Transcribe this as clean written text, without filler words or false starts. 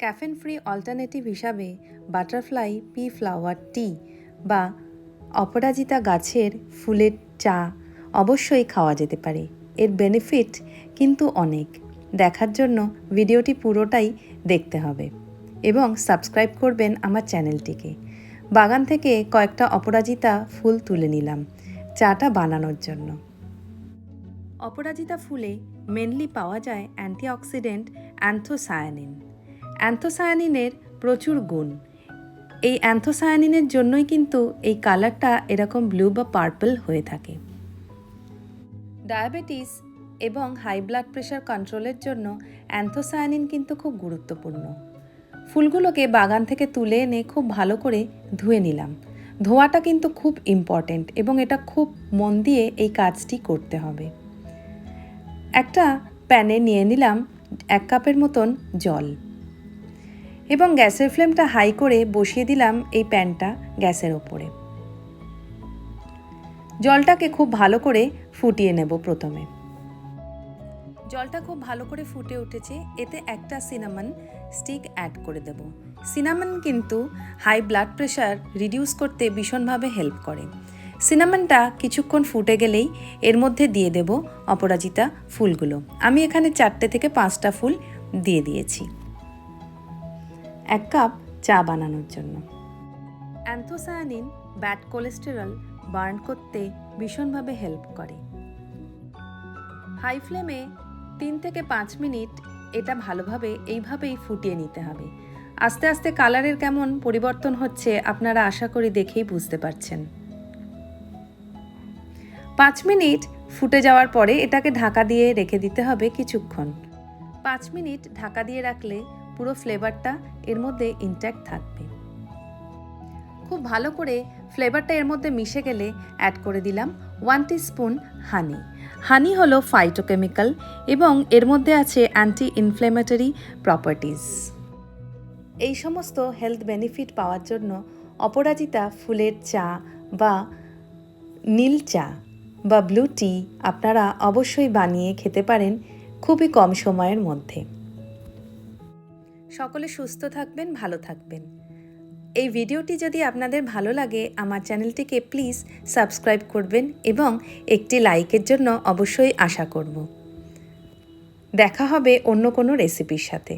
Caffeine free alternative হিসাবে butterfly P flower টি বা অপরাজিতা গাছের ফুলের চা অবশ্যই খাওয়া যেতে পারে। এর বেনিফিট কিন্তু অনেক। দেখার জন্য ভিডিওটি পুরোটাই দেখতে হবে এবং সাবস্ক্রাইব করবেন আমার চ্যানেলটিকে। বাগান থেকে কয়েকটা অপরাজিতা ফুল তুলে নিলাম চাটা বানানোর জন্য। অপরাজিতা ফুলে মেনলি পাওয়া যায় অ্যান্টিঅক্সিডেন্ট অ্যান্থোসায়ানিন। অ্যান্থোসায়ানিনের প্রচুর গুণ। এই অ্যান্থোসায়ানিনের জন্যই কিন্তু এই কালারটা এরকম ব্লু বা পার্পল হয়ে থাকে। ডায়াবেটিস এবং হাই ব্লাড প্রেশার কন্ট্রোলের জন্য অ্যান্থোসায়ানিন কিন্তু খুব গুরুত্বপূর্ণ। ফুলগুলোকে বাগান থেকে তুলে এনে খুব ভালো করে ধুয়ে নিলাম। ধোয়াটা কিন্তু খুব ইম্পর্ট্যান্ট এবং এটা খুব মন দিয়ে এই কাজটি করতে হবে। একটা প্যানে নিয়ে নিলাম 1 কাপের মতন জল এবং গ্যাসের ফ্লেমটা হাই করে বসিয়ে দিলাম এই প্যানটা গ্যাসের ওপরে। জলটাকে খুব ভালো করে ফুটিয়ে নেব। প্রথমে জলটা খুব ভালো করে ফুটে উঠেছে, এতে একটা সিনামন স্টিক অ্যাড করে দেব। সিনামন কিন্তু হাই ব্লাড প্রেশার রিডিউস করতে ভীষণভাবে হেল্প করে। সিনামনটা কিছুক্ষণ ফুটে গেলেই এর মধ্যে দিয়ে দেব অপরাজিতা ফুলগুলো। আমি এখানে 4টে থেকে 5টা ফুল দিয়ে দিয়েছি 1 কাপ চা বানানোর জন্য। অ্যান্থোসায়ানিন ব্যাড কোলেস্টেরল বার্ন করতে ভীষণভাবে হেল্প করে। হাই ফ্লেমে 3 থেকে 5 মিনিট এটা ভালোভাবে এইভাবেই ফুটিয়ে নিতে হবে। আস্তে আস্তে কালারের কেমন পরিবর্তন হচ্ছে আপনারা আশা করি দেখেই বুঝতে পারছেন। 5 মিনিট ফুটে যাওয়ার পরে এটাকে ঢাকা দিয়ে রেখে দিতে হবে কিছুক্ষণ। 5 মিনিট ঢাকা দিয়ে রাখলে পুরো ফ্লেভারটা এর মধ্যে ইনট্যাক্ট থাকবে। খুব ভালো করে ফ্লেভারটা এর মধ্যে মিশে গেলে অ্যাড করে দিলাম 1 টিস্পুন হানি। হানি হলো ফাইটোকেমিক্যাল এবং এর মধ্যে আছে অ্যান্টি ইনফ্লেমেটরি প্রপার্টিজ। এই সমস্ত হেলথ বেনিফিট পাওয়ার জন্য অপরাজিতা ফুলের চা বা নীল চা বা ব্লু টি আপনারা অবশ্যই বানিয়ে খেতে পারেন খুবই কম সময়ের মধ্যে। সকলে সুস্থ থাকবেন, ভালো থাকবেন। এই ভিডিওটি যদি আপনাদের ভালো লাগে আমার চ্যানেলটিকে প্লিজ সাবস্ক্রাইব করবেন এবং একটি লাইকের জন্য অবশ্যই আশা করব। দেখা হবে অন্য কোনো রেসিপির সাথে।